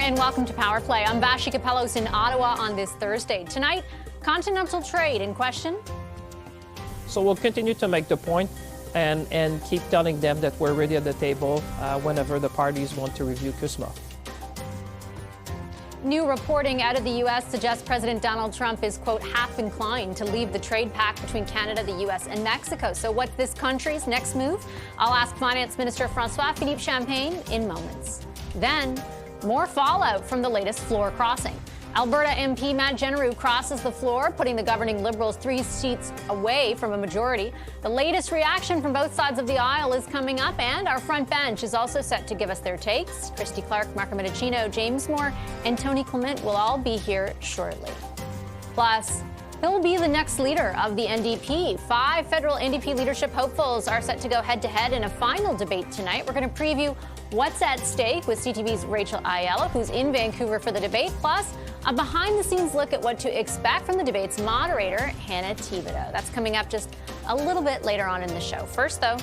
and welcome to Power Play. I'm Vashi Capellos in Ottawa on this Thursday. Tonight, continental trade in question. So we'll continue to make the point and keep telling them that we're ready at the table whenever the parties want to review CUSMA. New reporting out of the U.S. suggests President Donald Trump is, quote, half inclined to leave the trade pact between Canada, the U.S. and Mexico. So what's this country's next move? I'll ask Finance Minister François-Philippe Champagne in moments. Then, more fallout from the latest floor crossing. Alberta MP Matt Genereux crosses the floor, putting the governing Liberals 3 seats away from a majority. The latest reaction from both sides of the aisle is coming up, and our front bench is also set to give us their takes. Christy Clark, Marco Medicino, James Moore, and Tony Clement will all be here shortly. Plus, who will be the next leader of the NDP? 5 federal NDP leadership hopefuls are set to go head-to-head in a final debate tonight. We're going to preview what's at stake with CTV's Rachel Ayala, who's in Vancouver for the debate, plus a behind-the-scenes look at what to expect from the debate's moderator, Hannah Thibodeau. That's coming up just a little bit later on in the show. First, though,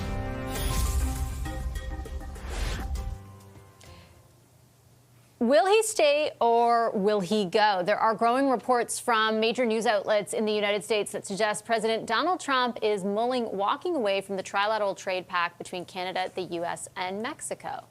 will he stay or will he go? There are growing reports from major news outlets in the United States that suggest President Donald Trump is mulling walking away from the trilateral trade pact between Canada, the U.S. and Mexico.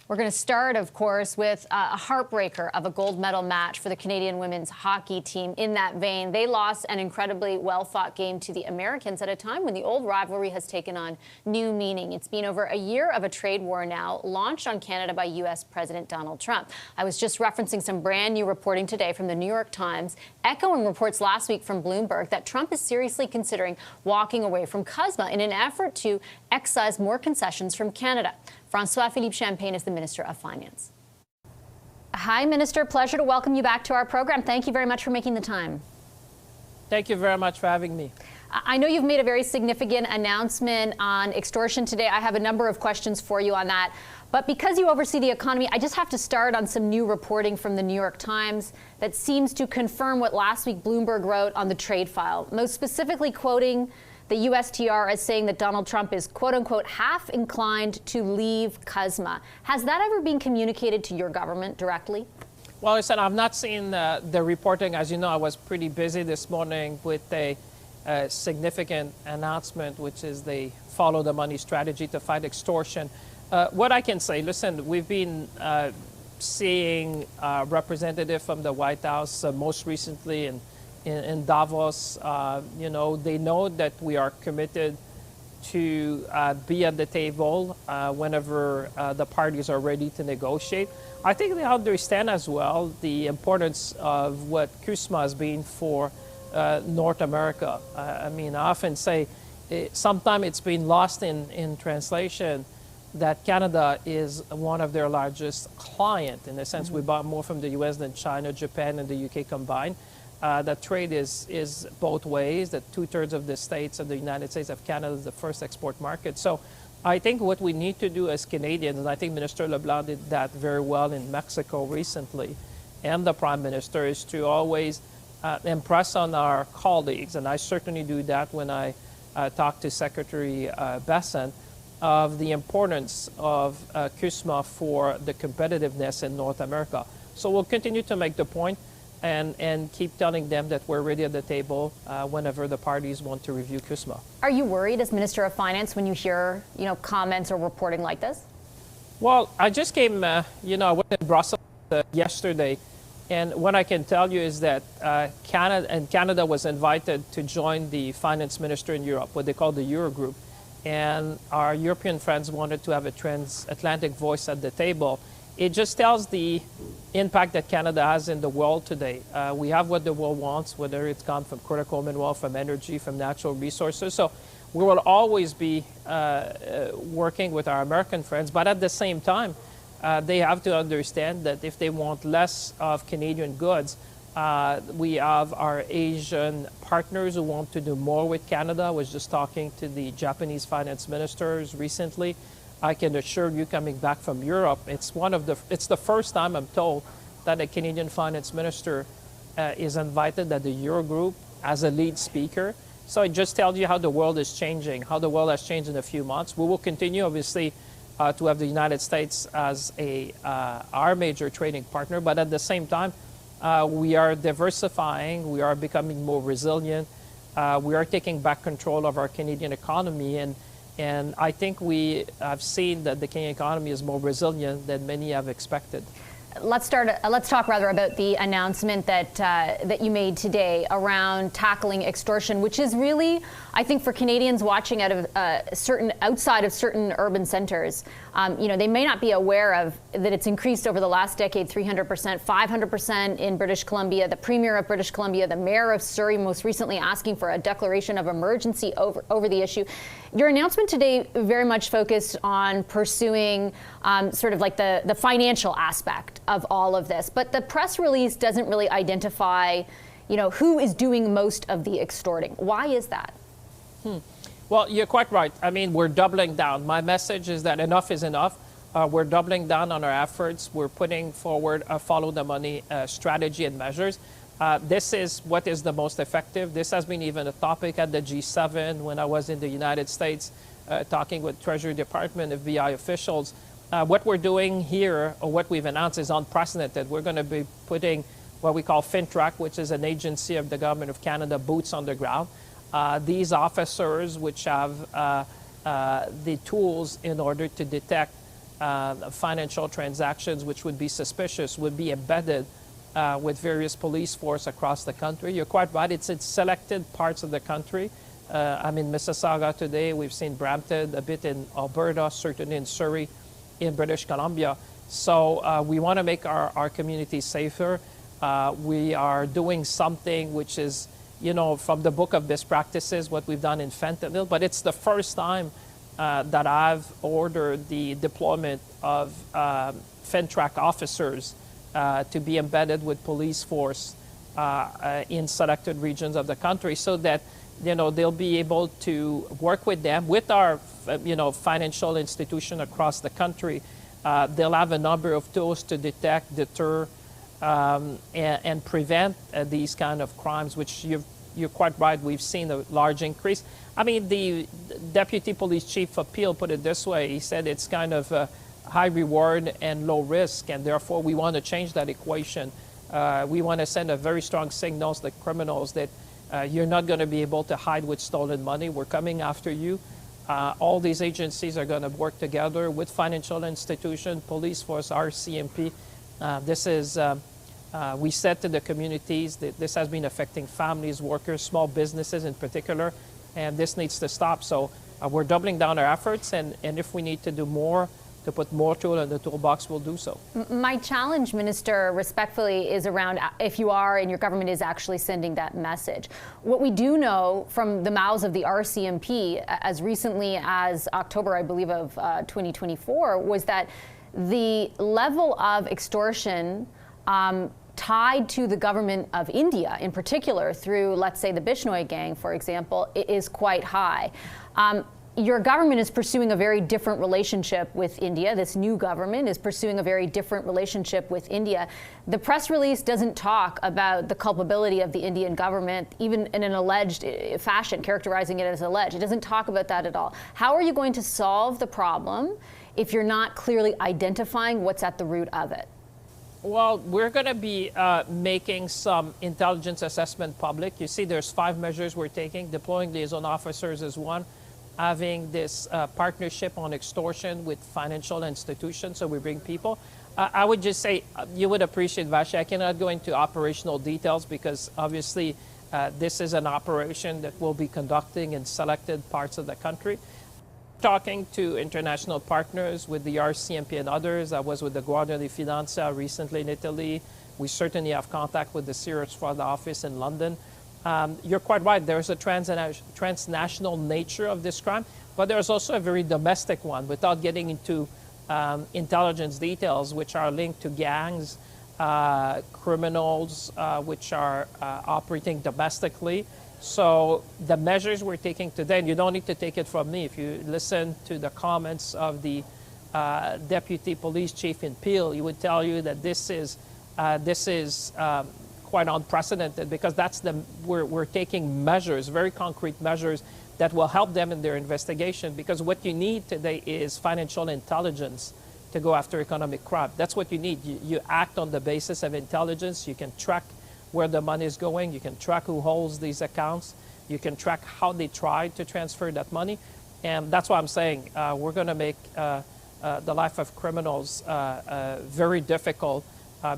We're going to start, of course, with a heartbreaker of a gold medal match for the Canadian women's hockey team. In that vein, they lost an incredibly well-fought game to the Americans at a time when the old rivalry has taken on new meaning. It's been over a year of a trade war now, launched on Canada by U.S. President Donald Trump. I was just referencing some brand new reporting today from the New York Times, echoing reports last week from Bloomberg that Trump is seriously considering walking away from CUSMA in an effort to excise more concessions from Canada. François-Philippe Champagne is the Minister of Finance. Hi, Minister. Pleasure to welcome you back to our program. Thank you very much for making the time. Thank you very much for having me. I know you've made a very significant announcement on extortion today. I have a number of questions for you on that. But because you oversee the economy, I just have to start on some new reporting from the New York Times that seems to confirm what last week Bloomberg wrote on the trade file, most specifically quoting the USTR as saying that Donald Trump is, quote unquote, half inclined to leave CUSMA. Has that ever been communicated to your government directly? Well, I said I've not seen the reporting. As you know, I was pretty busy this morning with a significant announcement, which is the follow the money strategy to fight extortion. What I can say, listen, we've been seeing representatives from the White House most recently in Davos. You know, they know that we are committed to be at the table whenever the parties are ready to negotiate. I think they understand as well the importance of what CUSMA has been for North America. I mean, I often say sometimes it's been lost in translation that Canada is one of their largest clients. In a sense, we bought more from the U.S. than China, Japan, and the U.K. combined. That trade is both ways, that 2/3 of the states of the United States of Canada is the first export market. So I think what we need to do as Canadians, and I think Minister LeBlanc did that very well in Mexico recently, and the Prime Minister, is to always impress on our colleagues, and I certainly do that when I talk to Secretary Besson, of the importance of CUSMA for the competitiveness in North America. So we'll continue to make the point and keep telling them that we're ready at the table whenever the parties want to review CUSMA. Are you worried as Minister of Finance when you hear, comments or reporting like this? Well, I just came, I went in Brussels yesterday, and what I can tell you is that Canada was invited to join the finance minister in Europe, what they call the Eurogroup, and our European friends wanted to have a transatlantic voice at the table. It just tells the impact that Canada has in the world today. We have what the world wants, whether it's come from critical mineral, from energy, from natural resources. So we will always be working with our American friends, but at the same time, they have to understand that if they want less of Canadian goods, we have our Asian partners who want to do more with Canada. I was just talking to the Japanese finance ministers recently. I can assure you, coming back from Europe, it's the first time I'm told that a Canadian finance minister is invited at the Eurogroup as a lead speaker. So it just tells you how the world is changing, how the world has changed in a few months. We will continue, obviously, to have the United States as our major trading partner, but at the same time, we are diversifying, we are becoming more resilient, we are taking back control of our Canadian economy, and I think we have seen that the Canadian economy is more resilient than many have expected. Let's talk rather about the announcement that you made today around tackling extortion, which is really, I think, for Canadians watching out of outside of certain urban centers, they may not be aware of that it's increased over the last decade 300%, 500% in British Columbia. The Premier of British Columbia, the Mayor of Surrey, most recently asking for a declaration of emergency over the issue. Your announcement today very much focused on pursuing sort of like the financial aspect of all of this, but the press release doesn't really identify, who is doing most of the extorting. Why is that? Well, you're quite right. I mean, we're doubling down. My message is that enough is enough. We're doubling down on our efforts. We're putting forward a follow the money strategy and measures. This is what is the most effective. This has been even a topic at the G7 when I was in the United States talking with Treasury Department, FBI officials. What we're doing here, or what we've announced, is unprecedented. We're going to be putting what we call FinTrack, which is an agency of the Government of Canada, boots on the ground. These officers, which have the tools in order to detect financial transactions which would be suspicious, would be embedded with various police force across the country. You're quite right. It's in selected parts of the country. I'm in Mississauga today. We've seen Brampton, a bit in Alberta, certainly in Surrey, in British Columbia. So we want to make our communities safer. We are doing something which is, from the book of best practices, what we've done in fentanyl, but it's the first time that I've ordered the deployment of FinTrack officers to be embedded with police force in selected regions of the country, so that they'll be able to work with them, with our financial institution across the country. They'll have a number of tools to detect, deter, and prevent these kind of crimes, which you're quite right, we've seen a large increase. I mean, the Deputy Police Chief of Peel put it this way. He said it's kind of high reward and low risk, and therefore we want to change that equation. We want to send a very strong signal to the criminals that you're not going to be able to hide with stolen money. We're coming after you. All these agencies are going to work together with financial institutions, police force, RCMP. We said to the communities that this has been affecting families, workers, small businesses in particular, and this needs to stop. So we're doubling down our efforts, and if we need to do more, to put more tools in the toolbox, we'll do so. My challenge, Minister, respectfully, is around if you are and your government is actually sending that message. What we do know from the mouths of the RCMP as recently as October, I believe, of 2024, was that the level of extortion tied to the government of India, in particular, through, let's say, the Bishnoi gang, for example, is quite high. Your government is pursuing a very different relationship with India. This new government is pursuing a very different relationship with India. The press release doesn't talk about the culpability of the Indian government, even in an alleged fashion, characterizing it as alleged. It doesn't talk about that at all. How are you going to solve the problem if you're not clearly identifying what's at the root of it? Well, we're going to be making some intelligence assessment public. You see, there's 5 measures we're taking. Deploying liaison officers is one. Having this partnership on extortion with financial institutions, so we bring people. I would just say, you would appreciate, Vashi, I cannot go into operational details because obviously this is an operation that we'll be conducting in selected parts of the country. Talking to international partners with the RCMP and others. I was with the Guardia di Finanza recently in Italy. We certainly have contact with the Serious Fraud Office in London. You're quite right, there's a transnational nature of this crime, but there's also a very domestic one, without getting into intelligence details, which are linked to gangs, criminals, which are operating domestically. So the measures we're taking today, and you don't need to take it from me, if you listen to the comments of the Deputy Police Chief in Peel, he would tell you that this is quite unprecedented, because we're taking measures, very concrete measures, that will help them in their investigation, because what you need today is financial intelligence to go after economic crime. That's what you need. You act on the basis of intelligence. You can track where the money is going. You can track who holds these accounts. You can track how they try to transfer that money. And that's why I'm saying we're going to make the life of criminals very difficult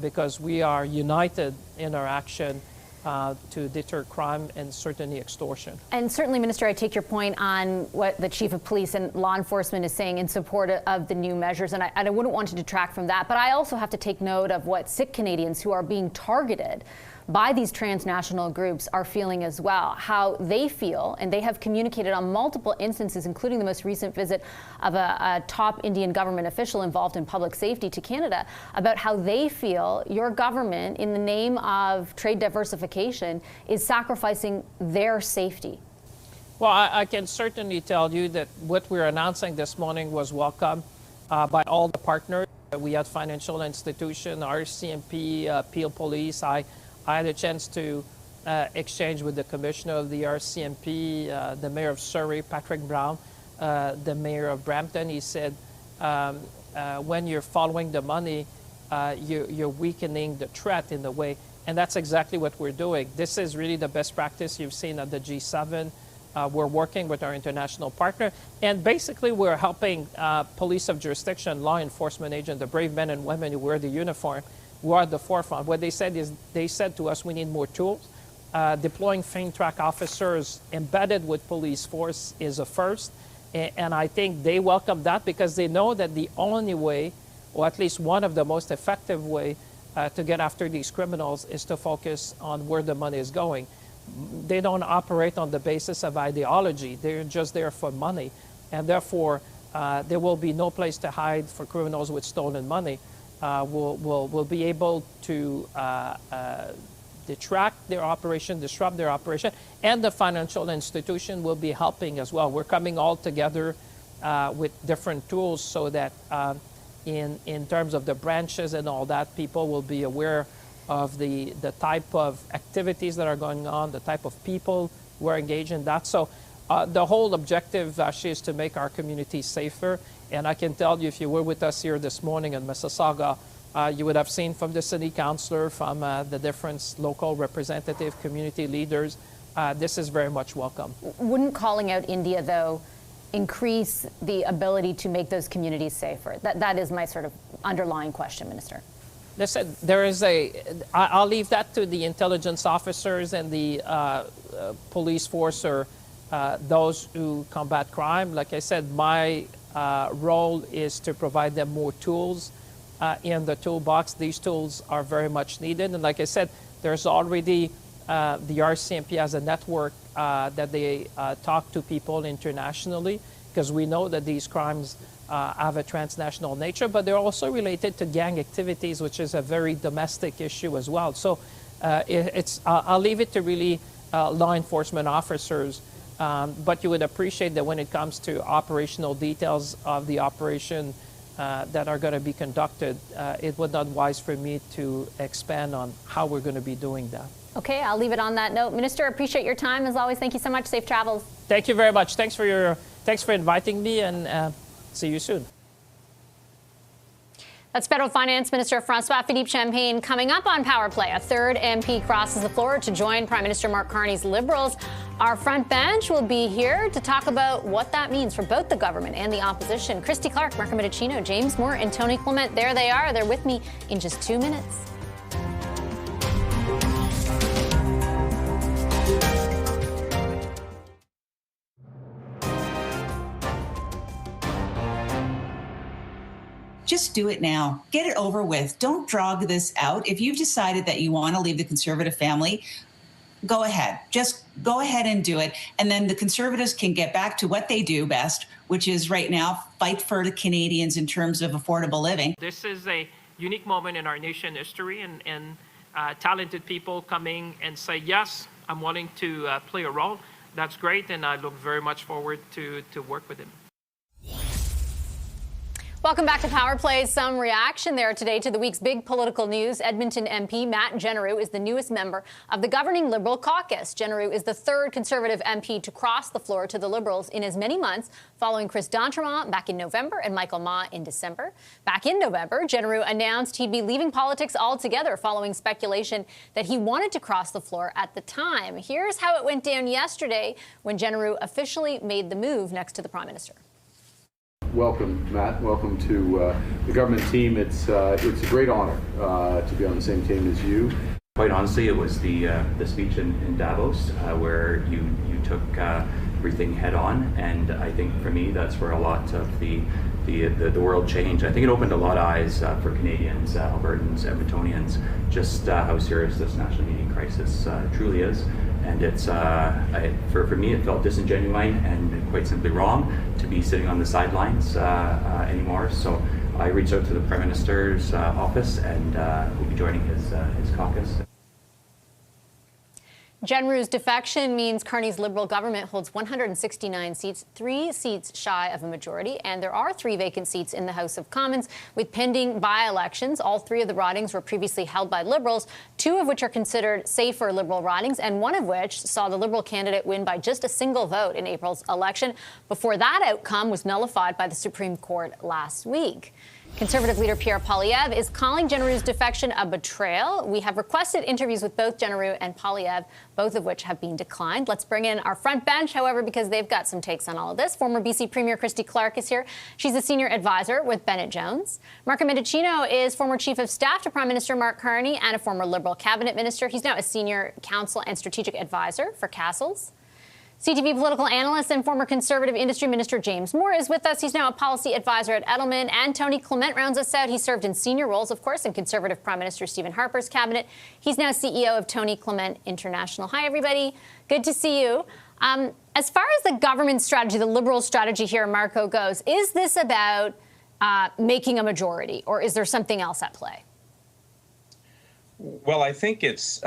because we are united in our action to deter crime and certainly extortion. And certainly, Minister, I take your point on what the Chief of Police and law enforcement is saying in support of the new measures, and I wouldn't want to detract from that. But I also have to take note of what sick Canadians who are being targeted by these transnational groups are feeling as well, how they feel, and they have communicated on multiple instances, including the most recent visit of a top Indian government official involved in public safety to Canada, about how they feel your government, in the name of trade diversification, is sacrificing their safety. Well, I can certainly tell you that what we're announcing this morning was welcome by all the partners. We had financial institution, RCMP, Peel Police. I had a chance to exchange with the commissioner of the RCMP, the mayor of Surrey, Patrick Brown, the mayor of Brampton. He said, when you're following the money, you're weakening the threat in a way. And that's exactly what we're doing. This is really the best practice you've seen at the G7. We're working with our international partner. And basically, we're helping police of jurisdiction, law enforcement agents, the brave men and women who wear the uniform, who are at the forefront. What they said is, they said to us, we need more tools. Deploying faint track officers embedded with police force is a first. And I think they welcome that because they know that the only way, or at least one of the most effective way to get after these criminals is to focus on where the money is going. They don't operate on the basis of ideology. They're just there for money. And therefore, there will be no place to hide for criminals with stolen money. We'll be able to detract their operation, disrupt their operation, and the financial institution will be helping as well. We're coming all together with different tools so that in terms of the branches and all that, people will be aware of the type of activities that are going on, the type of people who are engaged in that. So the whole objective actually is to make our community safer. And I can tell you, if you were with us here this morning in Mississauga, you would have seen from the city councillor, from the different local representative community leaders, this is very much welcome. Wouldn't calling out India, though, increase the ability to make those communities safer? That is my sort of underlying question, Minister. Listen, I'll leave that to the intelligence officers and the police force, or those who combat crime. Like I said, my role is to provide them more tools in the toolbox. These tools are very much needed. And like I said, there's already the RCMP as a network that they talk to people internationally, because we know that these crimes have a transnational nature, but they're also related to gang activities, which is a very domestic issue as well. So I'll leave it to really law enforcement officers. But you would appreciate that when it comes to operational details of the operation that are going to be conducted, it would not be wise for me to expand on how we're going to be doing that. Okay, I'll leave it on that note. Minister, appreciate your time as always. Thank you so much. Safe travels. Thank you very much. Thanks for inviting me, and see you soon. That's Federal Finance Minister François-Philippe Champagne. Coming up on Power Play, a third MP crosses the floor to join Prime Minister Mark Carney's Liberals. Our front bench will be here to talk about what that means for both the government and the opposition. Christy Clark, Marco Medicino, James Moore, and Tony Clement. There they are. They're with me in just 2 minutes. Just do it now. Get it over with. Don't drag this out. If you've decided that you want to leave the Conservative family, go ahead. Just go ahead and do it. And then the Conservatives can get back to what they do best, which is right now fight for the Canadians in terms of affordable living. This is a unique moment in our nation history, and talented people coming and say, yes, I'm wanting to play a role. That's great, and I look very much forward to work with them. Welcome back to Power Play. Some reaction there today to the week's big political news. Edmonton MP Matt Genereux is the newest member of the governing Liberal caucus. Genereux is the third Conservative MP to cross the floor to the Liberals in as many months, following Chris d'Entremont back in November and Michael Mah in December. Back in November, Genereux announced he'd be leaving politics altogether following speculation that he wanted to cross the floor at the time. Here's how it went down yesterday when Genereux officially made the move next to the Prime Minister. Welcome, Matt. Welcome to the government team. It's a great honor to be on the same team as you. Quite honestly, it was the speech in Davos where you took everything head on, and I think for me that's where a lot of the world changed. I think it opened a lot of eyes for Canadians, Albertans, Edmontonians, just how serious this national meeting crisis truly is. And it's for me, it felt disingenuine and quite simply wrong to be sitting on the sidelines anymore. So I reached out to the Prime Minister's office, and will be joining his caucus. Genereux's defection means Carney's Liberal government holds 169 seats, 3 seats shy of a majority, and there are 3 vacant seats in the House of Commons with pending by-elections. All 3 of the ridings were previously held by Liberals, 2 of which are considered safer Liberal ridings, and 1 of which saw the Liberal candidate win by just a single vote in April's election before that outcome was nullified by the Supreme Court last week. Conservative leader Pierre Poilievre is calling Genereux's defection a betrayal. We have requested interviews with both Genereux and Poilievre, both of which have been declined. Let's bring in our front bench, however, because they've got some takes on all of this. Former BC Premier Christy Clark is here. She's a senior advisor with Bennett Jones. Marco Mendicino is former Chief of Staff to Prime Minister Mark Carney and a former Liberal cabinet minister. He's now a senior counsel and strategic advisor for Castles. CTV political analyst and former Conservative Industry Minister James Moore is with us. He's now a policy advisor at Edelman. And Tony Clement rounds us out. He served in senior roles, of course, in Conservative Prime Minister Stephen Harper's cabinet. He's now CEO of Tony Clement International. Hi, everybody. Good to see you. As far as the government strategy, the Liberal strategy here, Marco, goes, is this about making a majority, or is there something else at play? Well, I think it's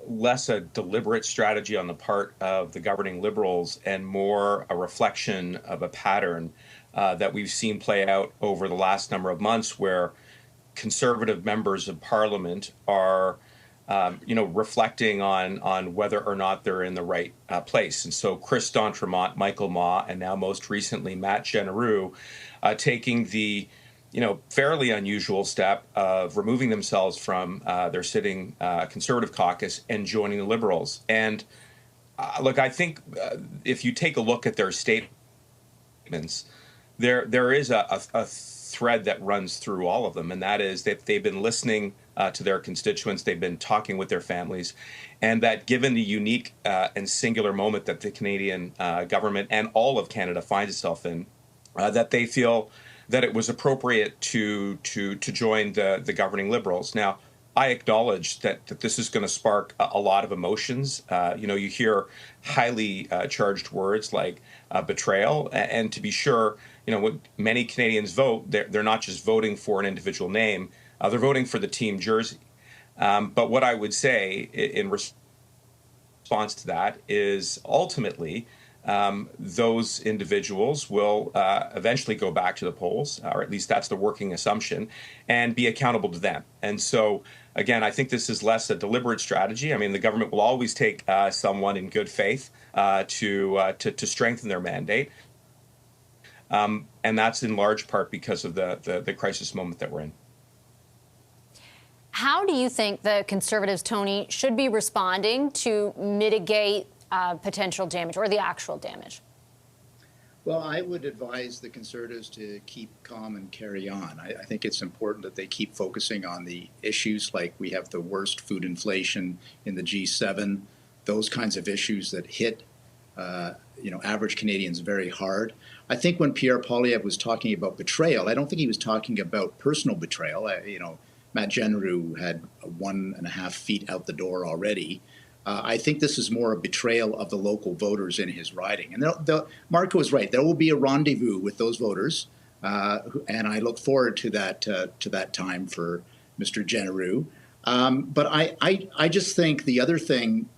less a deliberate strategy on the part of the governing Liberals and more a reflection of a pattern that we've seen play out over the last number of months, where Conservative members of Parliament are, reflecting on whether or not they're in the right place. And so Chris d'Entremont, Michael Mah, and now most recently Matt Genereux taking the fairly unusual step of removing themselves from their sitting Conservative caucus and joining the Liberals. And look, I think if you take a look at their statements, there is a thread that runs through all of them, and that is that they've been listening to their constituents, they've been talking with their families, and that given the unique and singular moment that the Canadian government and all of Canada finds itself in, that they feel that it was appropriate to join the governing Liberals. Now, I acknowledge that this is going to spark a lot of emotions. You hear highly charged words like betrayal, and to be sure, when many Canadians vote, they're not just voting for an individual name, they're voting for the team jersey. But what I would say in response to that is ultimately, those individuals will eventually go back to the polls, or at least that's the working assumption, and be accountable to them. And so, again, I think this is less a deliberate strategy. I mean, the government will always take someone in good faith to strengthen their mandate. And that's in large part because of the crisis moment that we're in. How do you think the Conservatives, Tony, should be responding to mitigate potential damage or the actual damage? Well, I would advise the Conservatives to keep calm and carry on. I think it's important that they keep focusing on the issues like we have the worst food inflation in the G7, those kinds of issues that hit average Canadians very hard. I think when Pierre Poilievre was talking about betrayal, I don't think he was talking about personal betrayal. Matt Genereux had 1.5 feet out the door already. I think this is more a betrayal of the local voters in his riding. And Marco is right. There will be a rendezvous with those voters, and I look forward to that time for Mr. Genereux. But I just think the other thing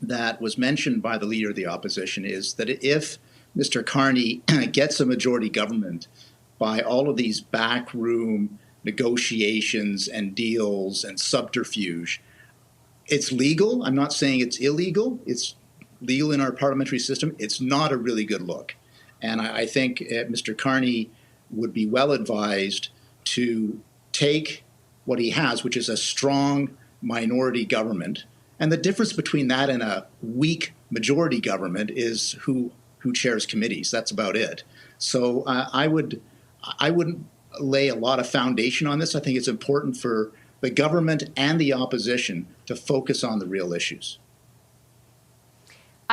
that was mentioned by the Leader of the Opposition is that if Mr. Carney gets a majority government by all of these backroom negotiations and deals and subterfuge. It's legal. I'm not saying it's illegal. It's legal in our parliamentary system. It's not a really good look. And I think Mr. Carney would be well advised to take what he has, which is a strong minority government. And the difference between that and a weak majority government is who chairs committees. That's about it. So I wouldn't lay a lot of foundation on this. I think it's important for the government and the opposition to focus on the real issues.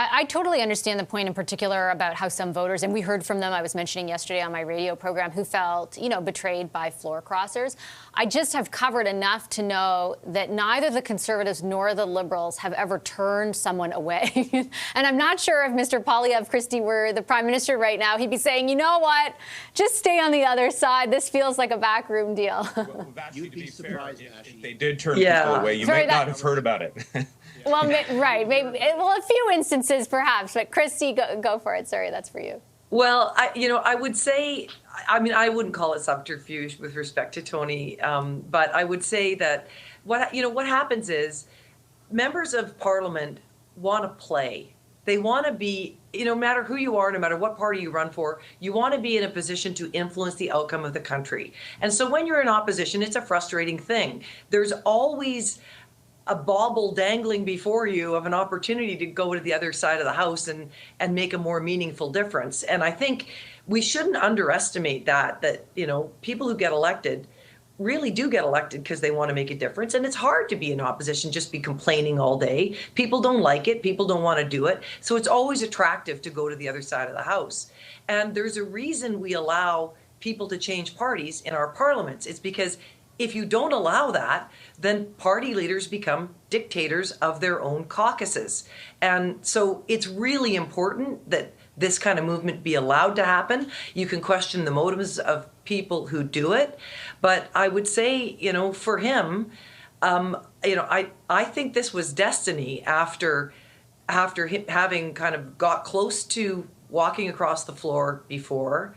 I totally understand the point in particular about how some voters, and we heard from them, I was mentioning yesterday on my radio program, who felt, betrayed by floor crossers. I just have covered enough to know that neither the Conservatives nor the Liberals have ever turned someone away. And I'm not sure if Mr. Poilievre, Christy, were the Prime Minister right now, he'd be saying, you know what, just stay on the other side. This feels like a backroom deal. Well, you'd be surprised if they did turn people away. You might not have heard about it. Well, right. Maybe, well, a few instances, perhaps. But Christy, go for it. Sorry, that's for you. Well, I would say, I wouldn't call it subterfuge with respect to Tony, but I would say that what happens is members of Parliament want to play. They want to be, no matter who you are, no matter what party you run for, you want to be in a position to influence the outcome of the country. And so when you're in opposition, it's a frustrating thing. There's always a bauble dangling before you of an opportunity to go to the other side of the house and make a more meaningful difference. And I think we shouldn't underestimate that people who get elected really do get elected because they want to make a difference. And it's hard to be in opposition, just be complaining all day. People don't like it. People don't want to do it. So it's always attractive to go to the other side of the house. And there's a reason we allow people to change parties in our parliaments. It's because if you don't allow that, then party leaders become dictators of their own caucuses. And so it's really important that this kind of movement be allowed to happen. You can question the motives of people who do it. But I would say, for him, I think this was destiny after him having kind of got close to walking across the floor before,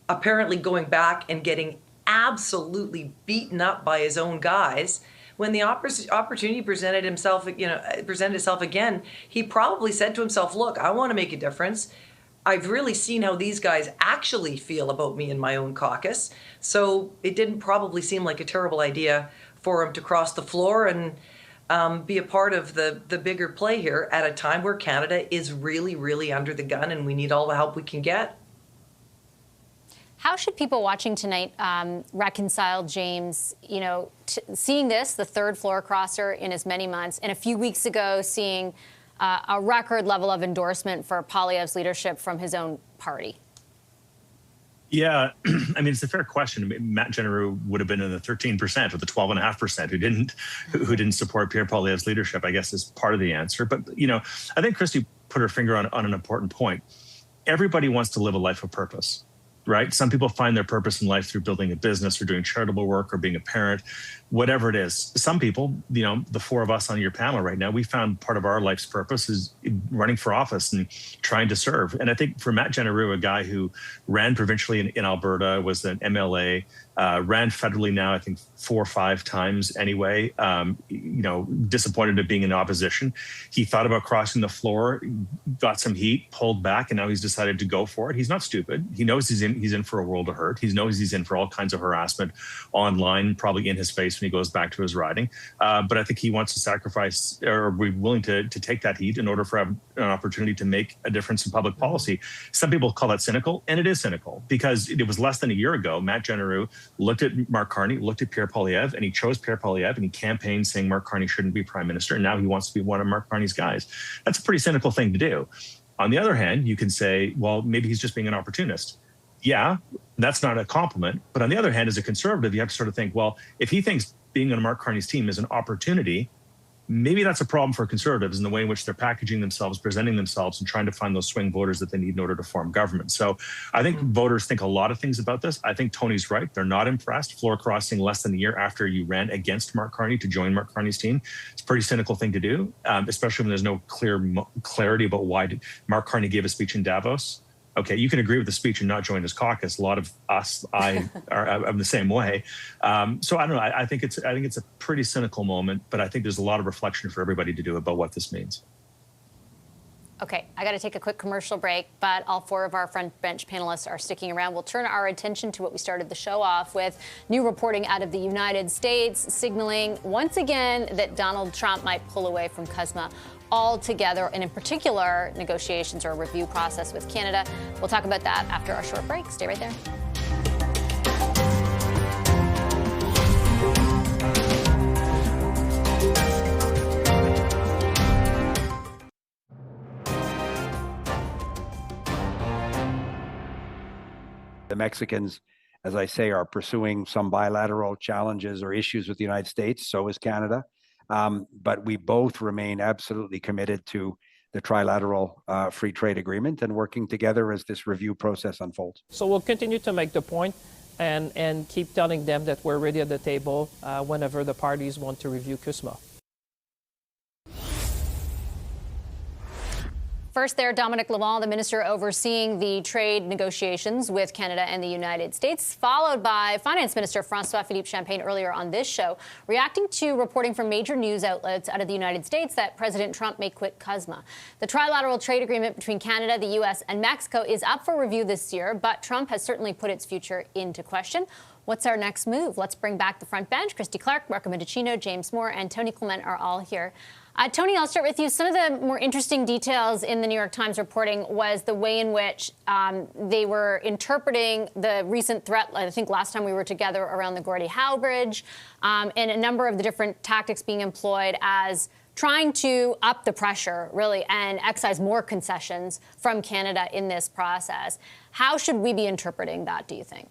apparently going back and getting absolutely beaten up by his own guys. When the opportunity presented itself again, he probably said to himself, look, I want to make a difference. I've really seen how these guys actually feel about me in my own caucus. So it didn't probably seem like a terrible idea for him to cross the floor and be a part of the bigger play here at a time where Canada is really, really under the gun and we need all the help we can get. How should people watching tonight reconcile, James, seeing this, the third floor crosser in as many months, and a few weeks ago seeing a record level of endorsement for Poilievre's leadership from his own party? Yeah, it's a fair question. Matt Genereux would have been in the 13% or the 12.5% who didn't support Pierre Poilievre's leadership, I guess, is part of the answer. But, I think Christy put her finger on an important point. Everybody wants to live a life of purpose. Right? Some people find their purpose in life through building a business or doing charitable work or being a parent, whatever it is. Some people, the four of us on your panel right now, we found part of our life's purpose is running for office and trying to serve. And I think for Matt Genereux, a guy who ran provincially in Alberta, was an MLA, ran federally now, I think 4 or 5 times anyway, disappointed at being in opposition. He thought about crossing the floor, got some heat, pulled back, and now he's decided to go for it. He's not stupid. He knows he's in for a world of hurt. He knows he's in for all kinds of harassment online, probably in his face when he goes back to his riding. But I think he wants to sacrifice or be willing to take that heat in order for an opportunity to make a difference in public policy. Some people call that cynical, and it is cynical because it was less than a year ago, Matt Genereux looked at Mark Carney, looked at Pierre Poilievre, and he chose Pierre Poilievre, and he campaigned saying Mark Carney shouldn't be prime minister, and now he wants to be one of Mark Carney's guys. That's a pretty cynical thing to do. On the other hand, you can say, well, maybe he's just being an opportunist. Yeah, that's not a compliment. But on the other hand, as a conservative, you have to sort of think, well, if he thinks being on Mark Carney's team is an opportunity, maybe that's a problem for conservatives in the way in which they're packaging themselves, presenting themselves, and trying to find those swing voters that they need in order to form government. So I think voters think a lot of things about this. I think Tony's right. They're not impressed. Floor crossing less than a year after you ran against Mark Carney to join Mark Carney's team. It's a pretty cynical thing to do, especially when there's no clarity about why Mark Carney gave a speech in Davos Okay, you can agree with the speech and not join his caucus. A lot of us, I'm the same way. So I don't know. I think it's a pretty cynical moment, but I think there's a lot of reflection for everybody to do about what this means. Okay, I got to take a quick commercial break, but all four of our front bench panelists are sticking around. We'll turn our attention to what we started the show off with, new reporting out of the United States signaling once again that Donald Trump might pull away from CUSMA altogether, and in particular, negotiations or a review process with Canada. We'll talk about that after our short break. Stay right there. The Mexicans, as I say, are pursuing some bilateral challenges or issues with the United States. So is Canada. But we both remain absolutely committed to the trilateral free trade agreement and working together as this review process unfolds. So we'll continue to make the point and keep telling them that we're ready at the table whenever the parties want to review CUSMA. First there, Dominic Lavon, the minister overseeing the trade negotiations with Canada and the United States, followed by Finance Minister François-Philippe Champagne earlier on this show, reacting to reporting from major news outlets out of the United States that President Trump may quit CUSMA. The trilateral trade agreement between Canada, the U.S. and Mexico is up for review this year, but Trump has certainly put its future into question. What's our next move? Let's bring back the front bench. Christy Clark, Marco Mendicino, James Moore, and Tony Clement are all here. Tony, I'll start with you. Some of the more interesting details in the New York Times reporting was the way in which they were interpreting the recent threat, I think last time we were together, around the Gordie Howe Bridge, and a number of the different tactics being employed as trying to up the pressure, really, and excise more concessions from Canada in this process. How should we be interpreting that, do you think?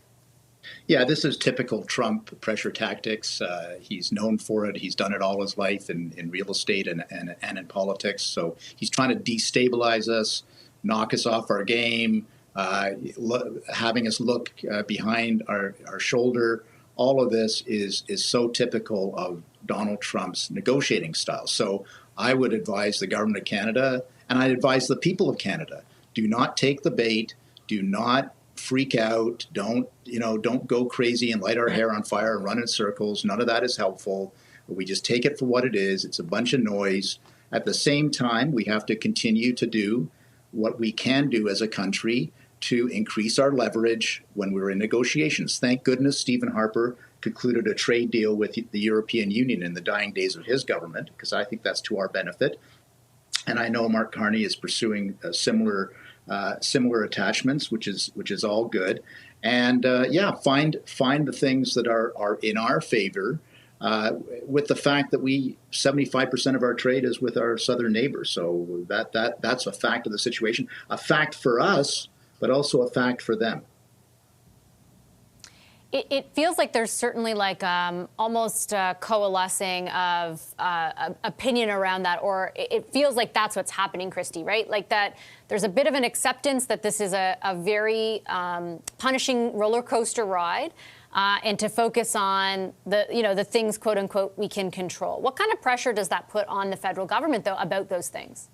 Yeah, this is typical Trump pressure tactics. He's known for it. He's done it all his life in real estate and in politics. So he's trying to destabilize us, knock us off our game, having us look behind our shoulder. All of this is so typical of Donald Trump's negotiating style. So I would advise the government of Canada, and I advise the people of Canada, do not take the bait, do not freak out, don't go crazy and light our hair on fire and run in circles. None of that is helpful. We just take it for what it is. It's a bunch of noise. At the same time, we have to continue to do what we can do as a country to increase our leverage when we're in negotiations. Thank goodness Stephen Harper concluded a trade deal with the European Union in the dying days of his government, because I think that's to our benefit. And I know Mark Carney is pursuing similar attachments, which is all good. And find the things that are in our favor, with the fact that 75% of our trade is with our southern neighbors. So that's a fact of the situation, a fact for us, but also a fact for them. It feels like there's certainly like almost coalescing of opinion around that, or it feels like that's what's happening, Christy, right? Like that there's a bit of an acceptance that this is a very punishing roller coaster ride, and to focus on the things, quote unquote, we can control. What kind of pressure does that put on the federal government, though, about those things?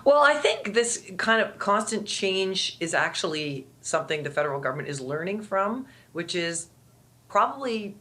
Well, I think this kind of constant change is actually something the federal government is learning from, which is probably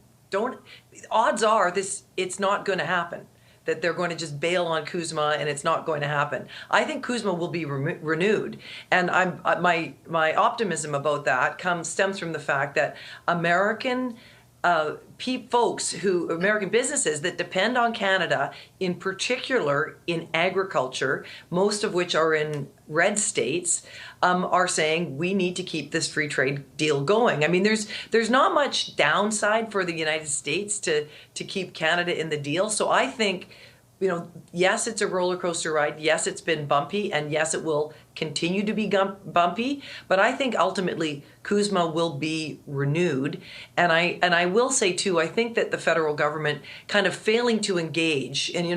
odds are it's not going to happen, that they're going to just bail on CUSMA and it's not going to happen. I think CUSMA will be renewed. And my optimism about that stems from the fact that American American businesses that depend on Canada, in particular in agriculture, most of which are in red states, are saying we need to keep this free trade deal going. I mean, there's not much downside for the United States to keep Canada in the deal. So I think, yes, it's a roller coaster ride. Yes, it's been bumpy, and yes, it will continue to be bumpy. But I think ultimately CUSMA will be renewed. And I will say too, I think that the federal government kind of failing to engage and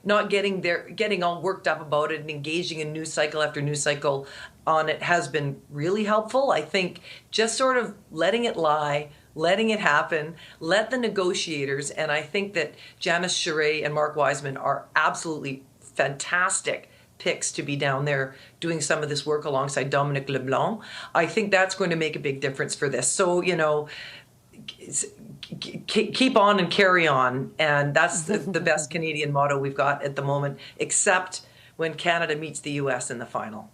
not getting all worked up about it and engaging in news cycle after news cycle on it has been really helpful. I think just sort of letting it lie, letting it happen, let the negotiators, and I think that Janice Charest and Mark Wiseman are absolutely fantastic picks to be down there doing some of this work alongside Dominic LeBlanc. I think that's going to make a big difference for this. So, you know, keep on and carry on. And that's the best Canadian motto we've got at the moment, except when Canada meets the U.S. in the final.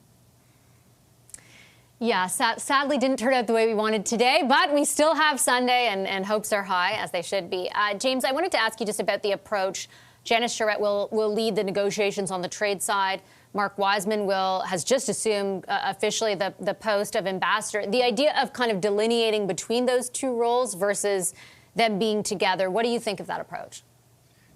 Yeah, sadly didn't turn out the way we wanted today, but we still have Sunday, and hopes are high, as they should be. James, I wanted to ask you just about the approach. Janice Charette will lead the negotiations on the trade side. Mark Wiseman has just assumed officially the post of ambassador. The idea of kind of delineating between those two roles versus them being together, what do you think of that approach?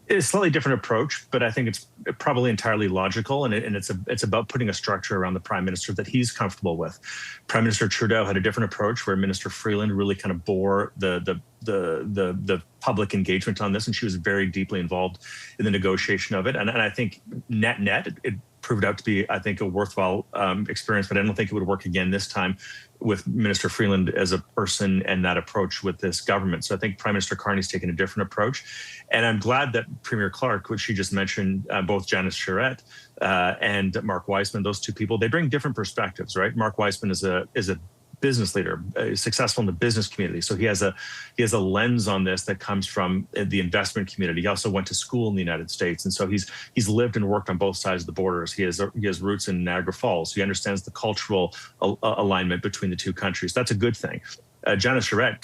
It's a slightly different approach, but I think it's probably entirely logical, and it's about putting a structure around the prime minister that he's comfortable with. Prime Minister Trudeau had a different approach, where Minister Freeland really kind of bore the public engagement on this, and she was very deeply involved in the negotiation of it. And I think net it proved out to be, I think, a worthwhile experience, but I don't think it would work again this time with Minister Freeland as a person and that approach with this government. So I think Prime Minister Carney's taken a different approach. And I'm glad that Premier Clark, which she just mentioned, both Janice Charette and Mark Wiseman, those two people, they bring different perspectives, right? Mark Wiseman is a business leader, successful in the business community. So he has a lens on this that comes from the investment community. He also went to school in the United States, and so he's lived and worked on both sides of the borders. He has roots in Niagara Falls. So he understands the cultural alignment between the two countries. That's a good thing. Janice Charette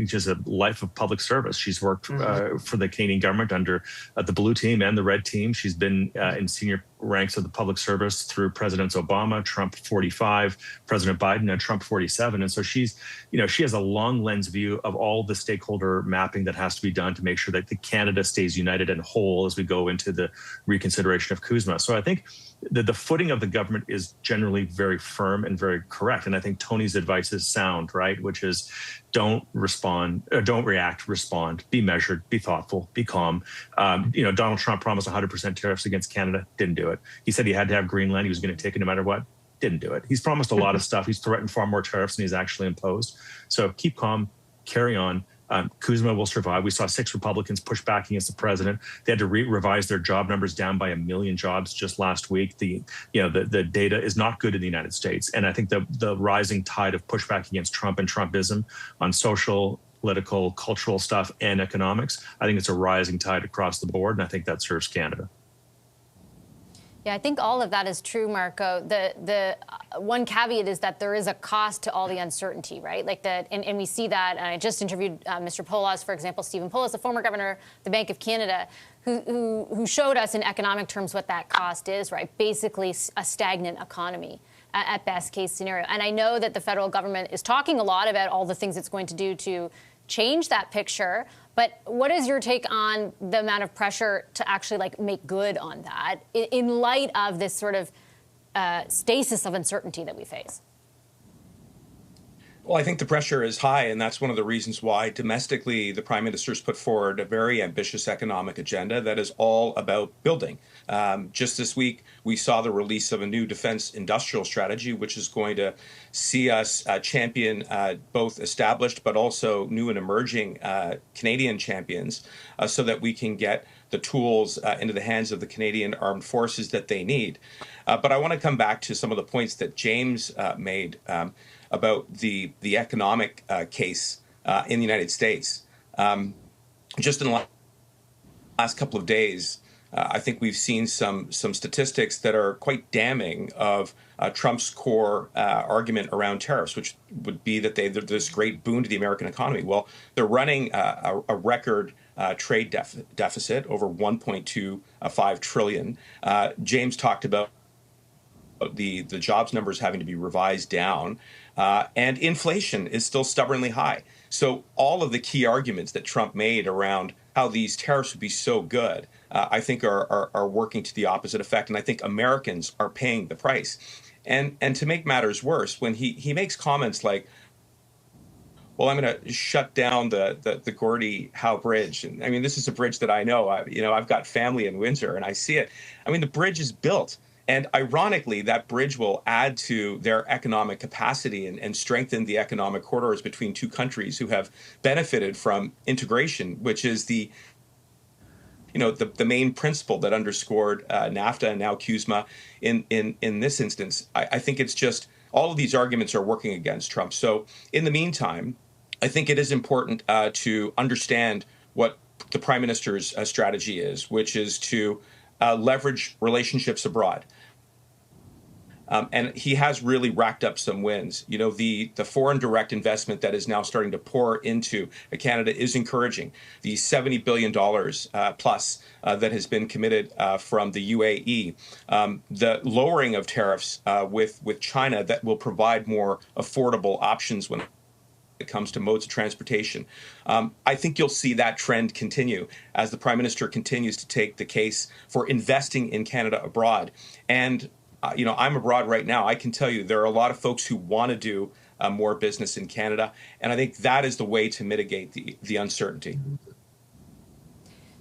just a life of public service. She's worked for the Canadian government under the blue team and the red team. She's been in senior ranks of the public service through Presidents Obama, Trump 45, President Biden, and Trump 47. And so she has a long lens view of all the stakeholder mapping that has to be done to make sure that Canada stays united and whole as we go into the reconsideration of CUSMA. So I think the footing of the government is generally very firm and very correct. And I think Tony's advice is sound, right? Which is don't react, respond, be measured, be thoughtful, be calm. Donald Trump promised 100% tariffs against Canada, didn't do it. He said he had to have Greenland. He was going to take it no matter what, didn't do it. He's promised a lot of stuff. He's threatened far more tariffs than he's actually imposed. So keep calm, carry on. CUSMA will survive. We saw 6 Republicans push back against the president. They had to revise their job numbers down by 1 million jobs just last week. The data is not good in the United States. And I think the rising tide of pushback against Trump and Trumpism on social, political, cultural stuff and economics, I think it's a rising tide across the board. And I think that serves Canada. Yeah, I think all of that is true, Marco. The one caveat is that there is a cost to all the uncertainty, right? And we see that. And I just interviewed Mr. Polas, for example, Stephen Polas, the former governor of the Bank of Canada, who showed us in economic terms what that cost is, right? Basically, a stagnant economy at best case scenario. And I know that the federal government is talking a lot about all the things it's going to do to change that picture. But what is your take on the amount of pressure to actually make good on that in light of this sort of stasis of uncertainty that we face? Well, I think the pressure is high, and that's one of the reasons why domestically the Prime Minister's put forward a very ambitious economic agenda that is all about building. Just this week, we saw the release of a new defense industrial strategy, which is going to see us champion both established but also new and emerging Canadian champions so that we can get the tools into the hands of the Canadian Armed Forces that they need. But I want to come back to some of the points that James made about the economic case in the United States. Just in the last couple of days, I think we've seen some statistics that are quite damning of Trump's core argument around tariffs, which would be that they're this great boon to the American economy. Well, they're running a record trade deficit over 1.25 trillion. James talked about the jobs numbers having to be revised down, and inflation is still stubbornly high. So all of the key arguments that Trump made around how these tariffs would be so good, I think are working to the opposite effect. And I think Americans are paying the price. And to make matters worse, when he makes comments like, well, I'm going to shut down the Gordie Howe Bridge. And I mean, this is a bridge that I know. I've got family in Windsor and I see it. I mean, the bridge is built. And ironically, that bridge will add to their economic capacity and strengthen the economic corridors between two countries who have benefited from integration, which is the the main principle that underscored NAFTA and now CUSMA in this instance. I think it's just all of these arguments are working against Trump. So in the meantime, I think it is important to understand what the Prime Minister's strategy is, which is to leverage relationships abroad. And he has really racked up some wins. The foreign direct investment that is now starting to pour into Canada is encouraging. The $70 billion plus that has been committed from the UAE, the lowering of tariffs with China that will provide more affordable options when it comes to modes of transportation. I think you'll see that trend continue as the Prime Minister continues to take the case for investing in Canada abroad. And I'm abroad right now. I can tell you there are a lot of folks who want to do more business in Canada, and I think that is the way to mitigate the uncertainty.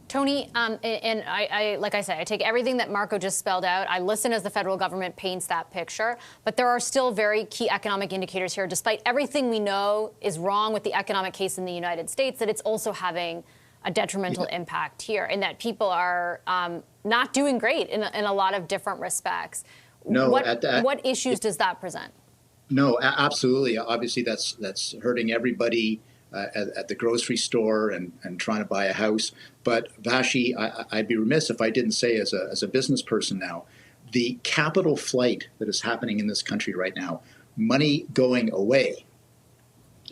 Tony, and I like I said, I take everything that Marco just spelled out. I listen as the federal government paints that picture, but there are still very key economic indicators here, despite everything we know is wrong with the economic case in the United States, that it's also having a detrimental impact here, and that people are not doing great in a lot of different respects. No, what issues does that present? No, absolutely. Obviously, that's hurting everybody at the grocery store and trying to buy a house. But Vashi, I'd be remiss if I didn't say, as a business person now, the capital flight that is happening in this country right now, money going away,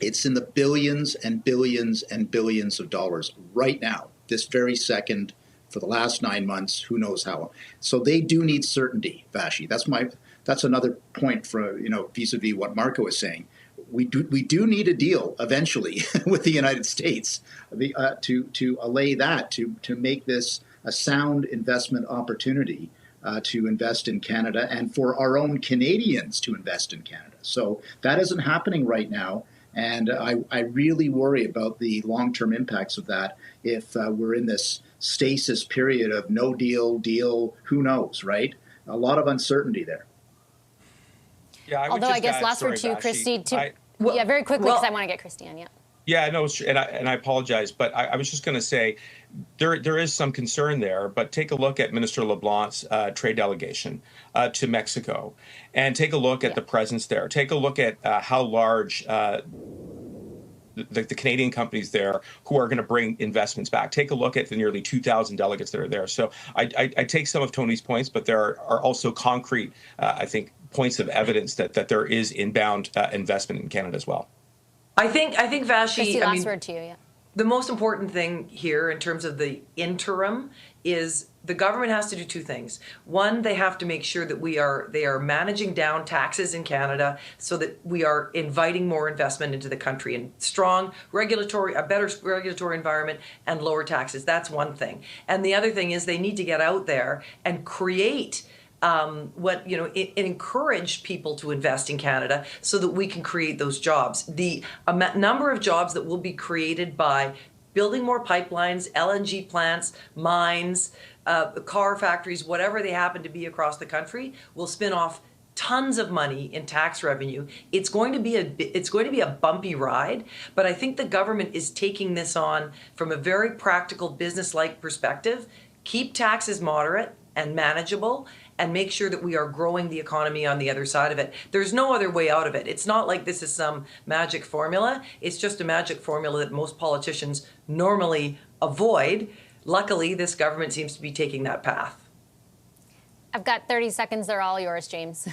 it's in the billions and billions and billions of dollars right now, this very second, for the last 9 months, who knows how long. So they do need certainty, Vashi. That's another point for, vis-a-vis what Marco is saying. We do need a deal eventually with the United States to allay that, to make this a sound investment opportunity to invest in Canada and for our own Canadians to invest in Canada. So that isn't happening right now. And I really worry about the long-term impacts of that if we're in this stasis period of no deal, who knows, right? A lot of uncertainty there. Yeah, although I guess last word to you, Christy. Very quickly, because I want to get Christy on. Yeah, no, and I apologize, but I was just going to say there is some concern there, but take a look at Minister LeBlanc's trade delegation to Mexico, and take a look at the presence there. Take a look at how large the Canadian companies there who are going to bring investments back. Take a look at the nearly 2,000 delegates that are there. So I take some of Tony's points, but there are also concrete, I think, points of evidence that there is inbound investment in Canada as well. I think Vashi, Christy, last word to you, the most important thing here in terms of the interim is the government has to do two things. One, they have to make sure that they are managing down taxes in Canada so that we are inviting more investment into the country, and a better regulatory environment and lower taxes. That's one thing. And the other thing is they need to get out there and create encourage people to invest in Canada so that we can create those jobs. The number of jobs that will be created by building more pipelines, LNG plants, mines, car factories, whatever they happen to be across the country, will spin off tons of money in tax revenue. It's going to be a bumpy ride, but I think the government is taking this on from a very practical, business-like perspective. Keep taxes moderate and manageable, and make sure that we are growing the economy on the other side of it. There's no other way out of it. It's not like this is some magic formula. It's just a magic formula that most politicians normally avoid. Luckily, this government seems to be taking that path. I've got 30 seconds. They're all yours, James.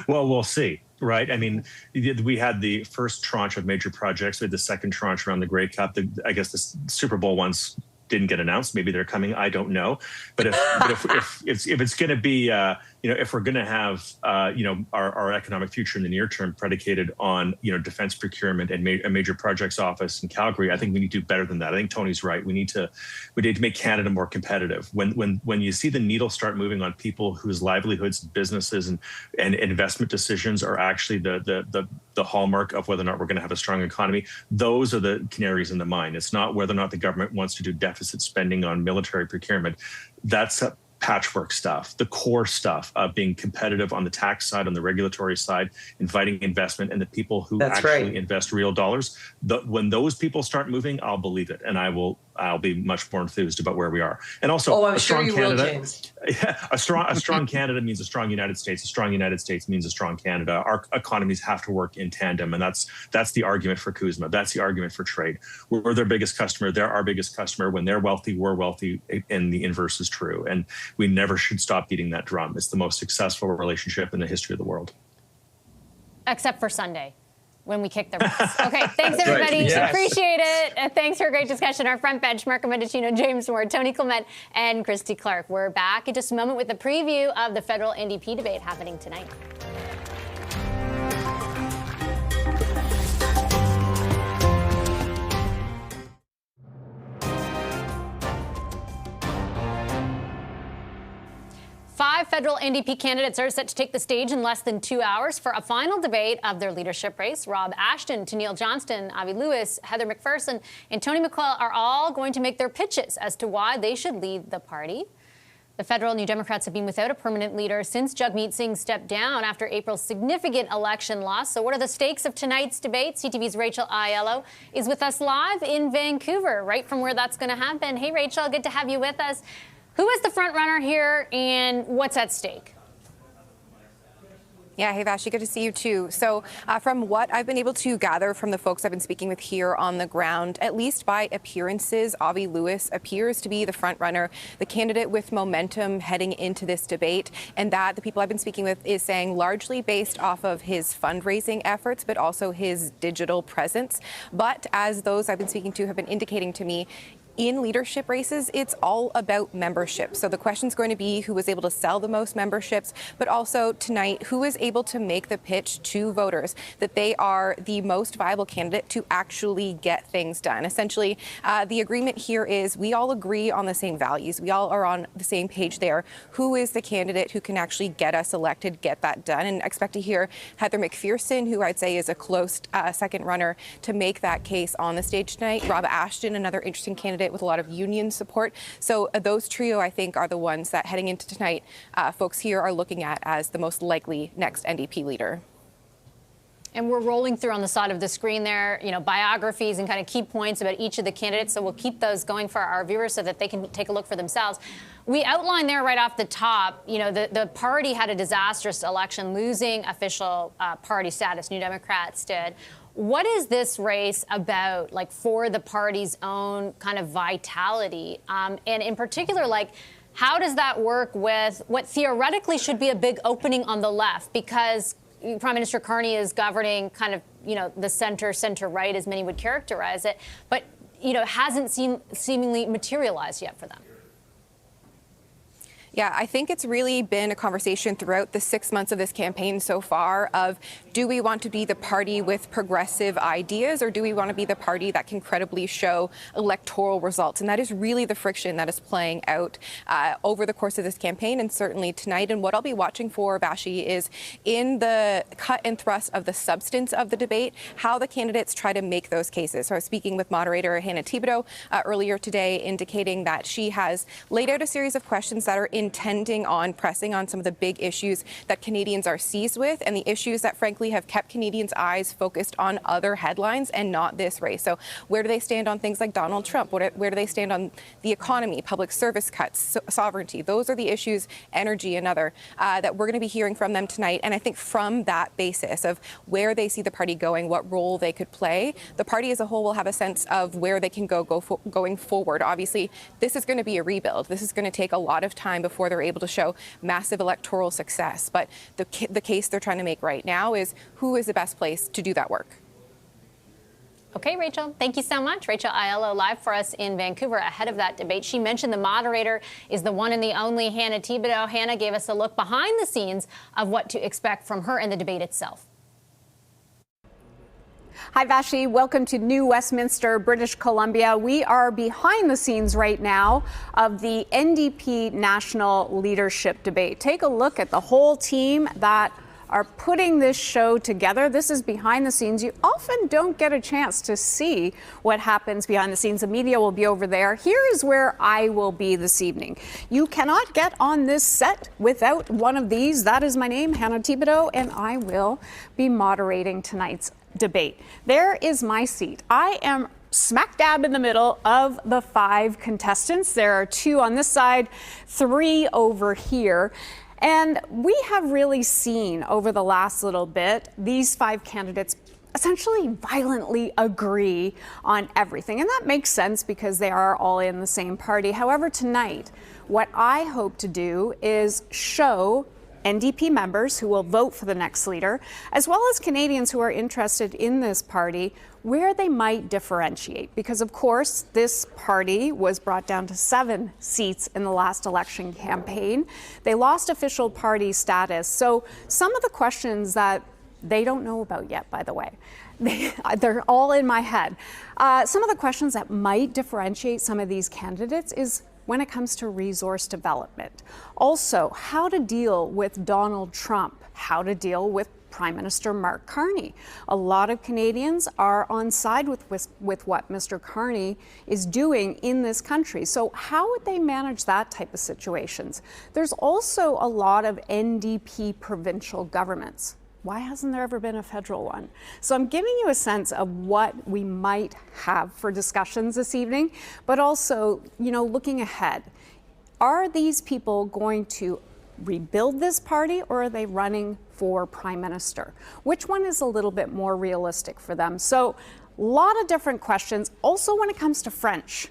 Well, we'll see, right? I mean, we had the first tranche of major projects. We had the second tranche around the Grey Cup. I guess the Super Bowl ones didn't get announced. Maybe they're coming. I don't know. But if it's going to be, if we're going to have, our economic future in the near term predicated on, defense procurement and a major projects office in Calgary, I think we need to do better than that. I think Tony's right. We need to make Canada more competitive. When you see the needle start moving on people whose livelihoods, businesses, and investment decisions are actually the hallmark of whether or not we're going to have a strong economy, those are the canaries in the mine. It's not whether or not the government wants to do deficit spending on military procurement. That's patchwork stuff. The core stuff of being competitive on the tax side, on the regulatory side, inviting investment, and the people who invest real dollars. When those people start moving, I'll believe it, and I will I'll be much more enthused about where we are. And also, I'm a sure strong you Canada. will, James. A strong Canada means a strong United States. A strong United States means a strong Canada. Our economies have to work in tandem, and that's the argument for CUSMA. That's the argument for trade. We're their biggest customer. They're our biggest customer. When they're wealthy, we're wealthy, and the inverse is true. And we never should stop beating that drum. It's the most successful relationship in the history of the world. Except for Sunday, when we kick the refs. Okay, thanks everybody. Right. Yes. Appreciate it. Thanks for a great discussion. Our front bench, Marco Mendicino, James Moore, Tony Clement, and Christy Clark. We're back in just a moment with a preview of the federal NDP debate happening tonight. Five federal NDP candidates are set to take the stage in less than 2 hours for a final debate of their leadership race. Rob Ashton, Tenille Johnston, Avi Lewis, Heather McPherson, and Tony McClellan are all going to make their pitches as to why they should lead the party. The federal New Democrats have been without a permanent leader since Jagmeet Singh stepped down after April's significant election loss. So what are the stakes of tonight's debate? CTV's Rachel Aiello is with us live in Vancouver, right from where that's going to happen. Hey, Rachel, good to have you with us. Who is the front runner here, and what's at stake? Yeah, hey, Vashti, good to see you too. So from what I've been able to gather from the folks I've been speaking with here on the ground, at least by appearances, Avi Lewis appears to be the front runner, the candidate with momentum heading into this debate. And that the people I've been speaking with is saying largely based off of his fundraising efforts, but also his digital presence. But as those I've been speaking to have been indicating to me, in leadership races, it's all about membership. So the question's going to be who was able to sell the most memberships, but also tonight, who is able to make the pitch to voters that they are the most viable candidate to actually get things done. Essentially, the agreement here is we all agree on the same values. We all are on the same page there. Who is the candidate who can actually get us elected, get that done? And I expect to hear Heather McPherson, who I'd say is a close second runner, to make that case on the stage tonight. Rob Ashton, another interesting candidate with a lot of union support. So those trio, I think, are the ones that heading into tonight, folks here are looking at as the most likely next NDP leader. And we're rolling through on the side of the screen there, biographies and kind of key points about each of the candidates. So we'll keep those going for our viewers so that they can take a look for themselves. We outlined there right off the top, the party had a disastrous election, losing official party status. New Democrats did. What is this race about, for the party's own kind of vitality? And in particular, how does that work with what theoretically should be a big opening on the left? Because Prime Minister Carney is governing kind of, the center-right, as many would characterize it, but, hasn't seemingly materialized yet for them. Yeah, I think it's really been a conversation throughout the 6 months of this campaign so far of, do we want to be the party with progressive ideas, or do we want to be the party that can credibly show electoral results? And that is really the friction that is playing out over the course of this campaign, and certainly tonight. And what I'll be watching for, Bashi, is in the cut and thrust of the substance of the debate, how the candidates try to make those cases. So I was speaking with moderator Hannah Thibodeau earlier today, indicating that she has laid out a series of questions that are intending on pressing on some of the big issues that Canadians are seized with, and the issues that frankly have kept Canadians' eyes focused on other headlines and not this race. So where do they stand on things like Donald Trump? Where do they stand on the economy, public service cuts, sovereignty? Those are the issues, energy and other, that we're going to be hearing from them tonight. And I think from that basis of where they see the party going, what role they could play, the party as a whole will have a sense of where they can going forward. Obviously, this is going to be a rebuild. This is going to take a lot of time before they're able to show massive electoral success. But the case they're trying to make right now is who is the best place to do that work. Okay, Rachel, thank you so much. Rachel Aiello live for us in Vancouver ahead of that debate. She mentioned the moderator is the one and the only Hannah Thibodeau. Hannah gave us a look behind the scenes of what to expect from her and the debate itself. Hi, Vashti. Welcome to New Westminster, British Columbia. We are behind the scenes right now of the NDP National Leadership Debate. Take a look at the whole team that are putting this show together. This is behind the scenes. You often don't get a chance to see what happens behind the scenes. The media will be over there. Here is where I will be this evening. You cannot get on this set without one of these. That is my name, Hannah Thibodeau, and I will be moderating tonight's debate. There is my seat. I am smack dab in the middle of the 5 contestants. There are 2 on this side, 3 over here. And we have really seen over the last little bit these 5 candidates essentially violently agree on everything. And that makes sense because they are all in the same party. However, tonight, what I hope to do is show NDP members who will vote for the next leader, as well as Canadians who are interested in this party, where they might differentiate. Because, of course, this party was brought down to 7 seats in the last election campaign. They lost official party status. So some of the questions that they don't know about yet, by the way. They're all in my head. Some of the questions that might differentiate some of these candidates is when it comes to resource development. Also, how to deal with Donald Trump, how to deal with Prime Minister Mark Carney. A lot of Canadians are on side with what Mr. Carney is doing in this country. So how would they manage that type of situations? There's also a lot of NDP provincial governments. Why hasn't there ever been a federal one? So I'm giving you a sense of what we might have for discussions this evening, but also, looking ahead. Are these people going to rebuild this party, or are they running for prime minister? Which one is a little bit more realistic for them? So a lot of different questions. Also, when it comes to French,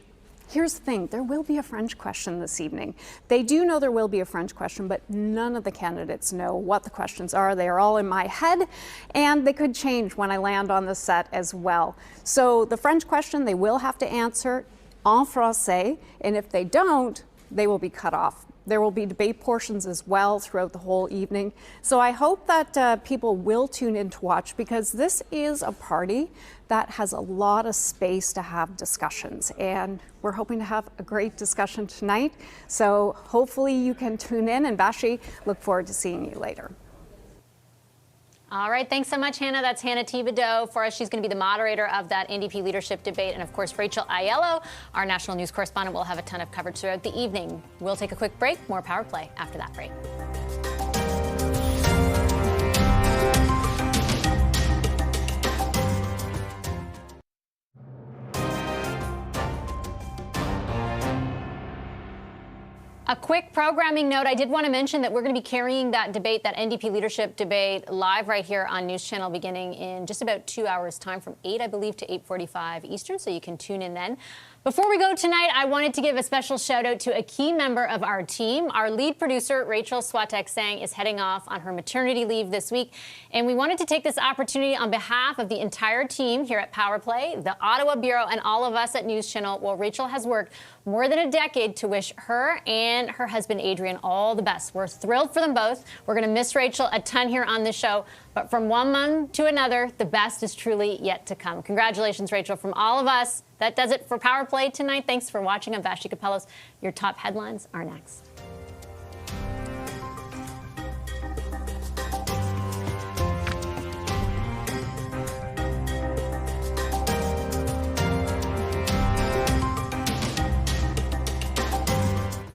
here's the thing, there will be a French question this evening. They do know there will be a French question, but none of the candidates know what the questions are. They are all in my head, and they could change when I land on the set as well. So the French question, they will have to answer en français, and if they don't, they will be cut off. There will be debate portions as well throughout the whole evening. So I hope that people will tune in to watch, because this is a party that has a lot of space to have discussions. And we're hoping to have a great discussion tonight. So hopefully you can tune in. And Vashi, look forward to seeing you later. All right, thanks so much, Hannah. That's Hannah Thibodeau for us. She's going to be the moderator of that NDP leadership debate. And of course, Rachel Aiello, our national news correspondent, will have a ton of coverage throughout the evening. We'll take a quick break. More Power Play after that break. A quick programming note. I did want to mention that we're going to be carrying that debate, that NDP leadership debate, live right here on News Channel beginning in just about 2 hours' time, from 8, I believe, to 8:45 Eastern, so you can tune in then. Before we go tonight, I wanted to give a special shout out to a key member of our team. Our lead producer, Rachel Swatek-Sang, is heading off on her maternity leave this week. And we wanted to take this opportunity on behalf of the entire team here at Power Play, the Ottawa Bureau, and all of us at News Channel. Well, Rachel has worked more than a decade to wish her and her husband, Adrian, all the best. We're thrilled for them both. We're going to miss Rachel a ton here on this show. But from one mom to another, the best is truly yet to come. Congratulations, Rachel, from all of us. That does it for Power Play tonight. Thanks for watching. I'm Vashi Kapelos. Your top headlines are next.